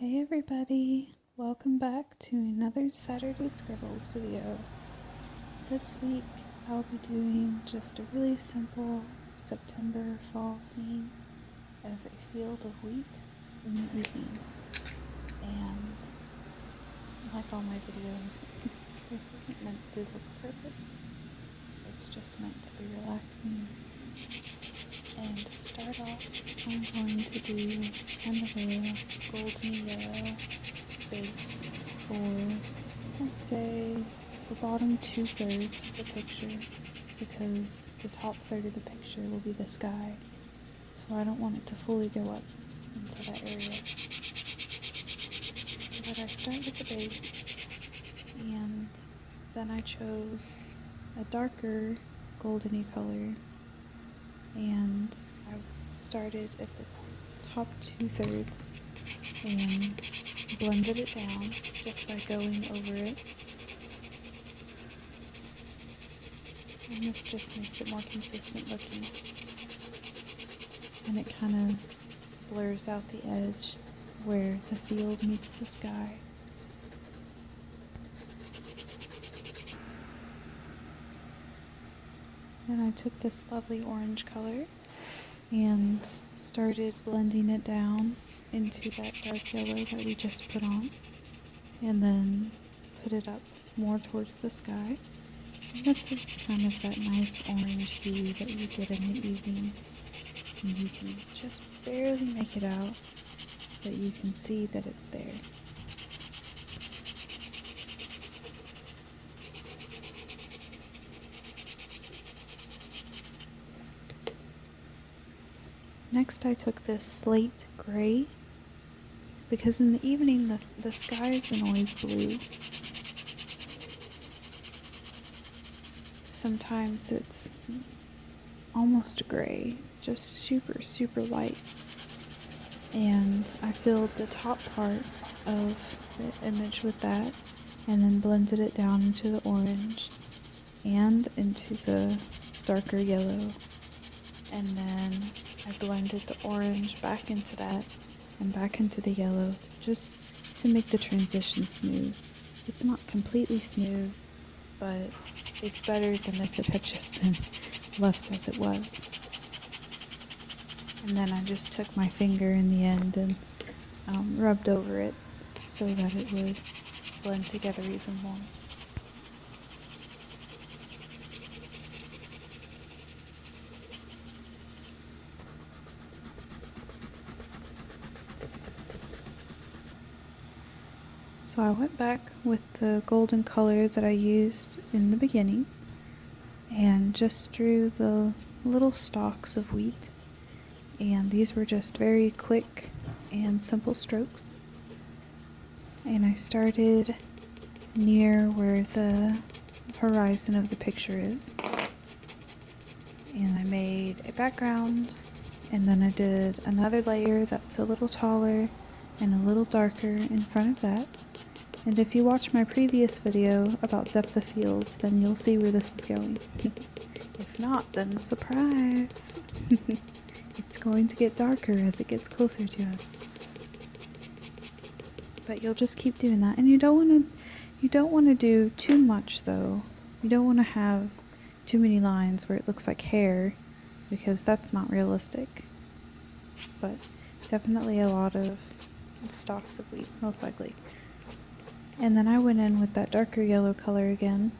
Hey everybody, welcome back to another Saturday Scribbles video. This week I'll be doing just a really simple September fall scene of a field of wheat in the evening. And like all my videos, this isn't meant to look perfect, it's just meant to be relaxing. And to start off, I'm going to do kind of a golden yellow base for, let's say, the bottom 2/3 of the picture, because the top third of the picture will be the sky, so I don't want it to fully go up into that area. But I start with the base, and then I chose a darker goldeny color, and I started at the top 2/3 and blended it down just by going over it. And this just makes it more consistent looking. And it kind of blurs out the edge where the field meets the sky. Then I took this lovely orange color and started blending it down into that dark yellow that we just put on, and then put it up more towards the sky. And this is kind of that nice orange hue that you get in the evening, and you can just barely make it out, but you can see that it's there. Next I took this slate gray, because in the evening the sky isn't always blue. Sometimes it's almost gray, just super light. And I filled the top part of the image with that, and then blended it down into the orange and into the darker yellow. And then I blended the orange back into that and back into the yellow, just to make the transition smooth. It's not completely smooth, but it's better than if it had just been left as it was. And then I just took my finger in the end and rubbed over it so that it would blend together even more. So I went back with the golden color that I used in the beginning and just drew the little stalks of wheat, and these were just very quick and simple strokes. And I started near where the horizon of the picture is, and I made a background, and then I did another layer that's a little taller and a little darker in front of that. And if you watch my previous video about depth of fields, then you'll see where this is going. If not, then surprise! It's going to get darker as it gets closer to us. But you'll just keep doing that, and you don't want to do too much though. You don't want to have too many lines where it looks like hair, because that's not realistic. But definitely a lot of stalks of wheat, most likely. And then I went in with that darker yellow color again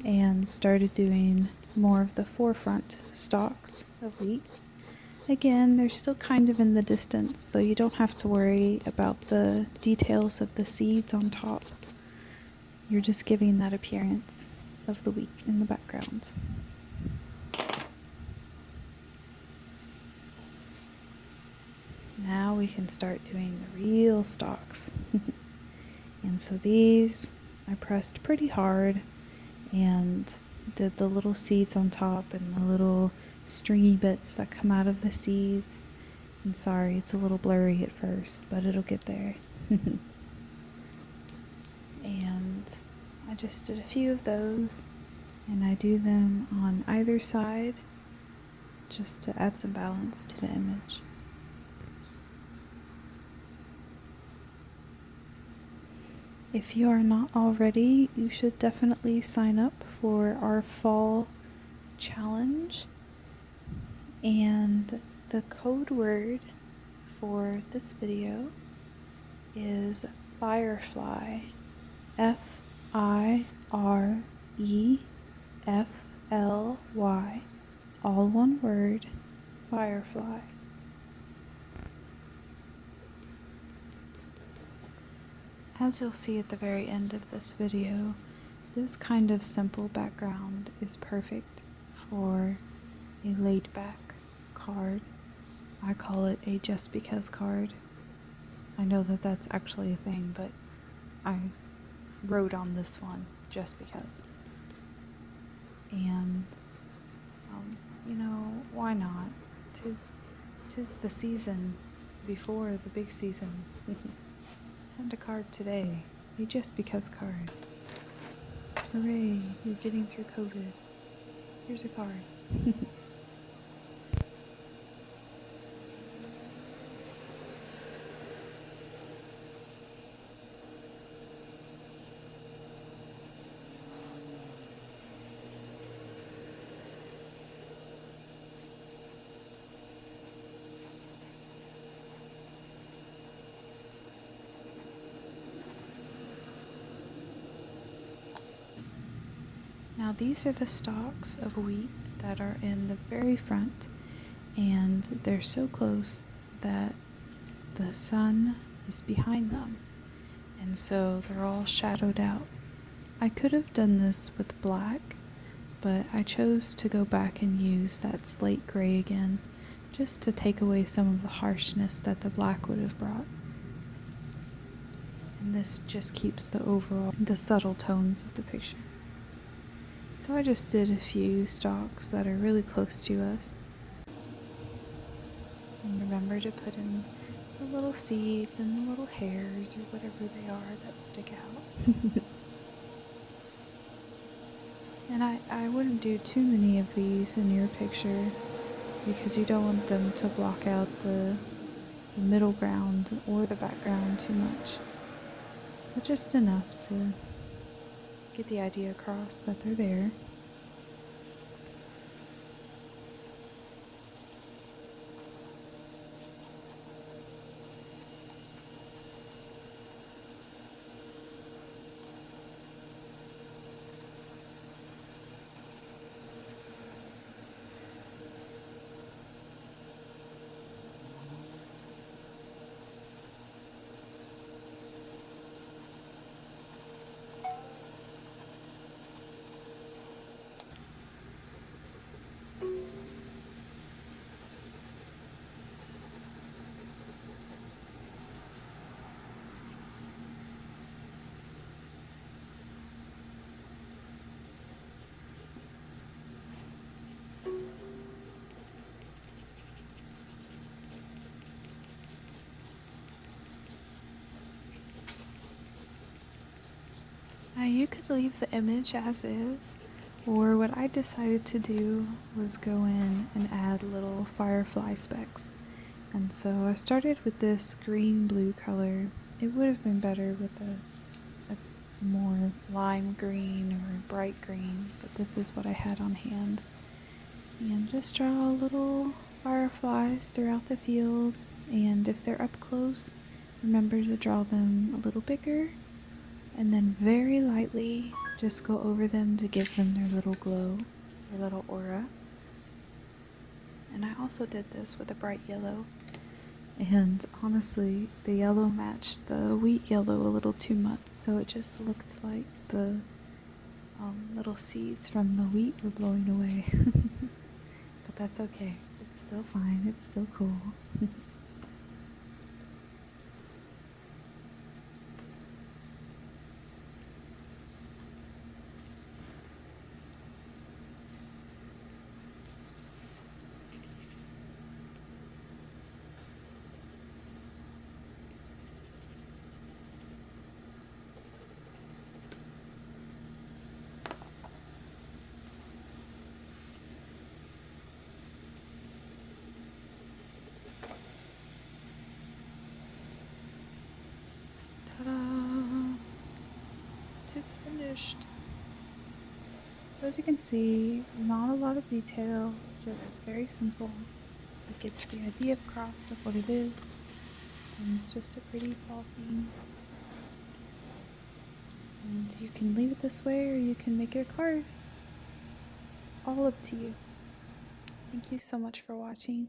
and started doing more of the forefront stalks of wheat. Again, they're still kind of in the distance, so you don't have to worry about the details of the seeds on top. You're just giving that appearance of the wheat in the background. Now we can start doing the real stalks. And so these I pressed pretty hard and did the little seeds on top and the little stringy bits that come out of the seeds. And sorry, it's a little blurry at first, but it'll get there. And I just did a few of those, and I do them on either side just to add some balance to the image. If you are not already, you should definitely sign up for our fall challenge. And the code word for this video is Firefly. Firefly. All one word, Firefly. As you'll see at the very end of this video, this kind of simple background is perfect for a laid-back card. I call it a just because card. I know that that's actually a thing, but I wrote on this one just because. And, why not? Tis the season before the big season. Send a card today. A just because card. Hooray, you're getting through COVID. Here's a card. Now these are the stalks of wheat that are in the very front, and they're so close that the sun is behind them, and so they're all shadowed out. I could have done this with black, but I chose to go back and use that slate gray again, just to take away some of the harshness that the black would have brought. And this just keeps the subtle tones of the picture. So I just did a few stalks that are really close to us. And remember to put in the little seeds and the little hairs or whatever they are that stick out. And I wouldn't do too many of these in your picture because you don't want them to block out the middle ground or the background too much. But just enough to get the idea across that they're there. Now you could leave the image as is, or what I decided to do was go in and add little firefly specks. And so I started with this green-blue color. It would have been better with a more lime green or bright green, but this is what I had on hand. And just draw little fireflies throughout the field, and if they're up close, remember to draw them a little bigger. And then very lightly just go over them to give them their little glow, their little aura. And I also did this with a bright yellow. And honestly, the yellow matched the wheat yellow a little too much. So it just looked like the little seeds from the wheat were blowing away. But that's okay. It's still fine. It's still cool. is finished. So as you can see, not a lot of detail, just very simple. It gets the idea across of what it is, and it's just a pretty fall scene. And you can leave it this way or you can make it a card. All up to you. Thank you so much for watching.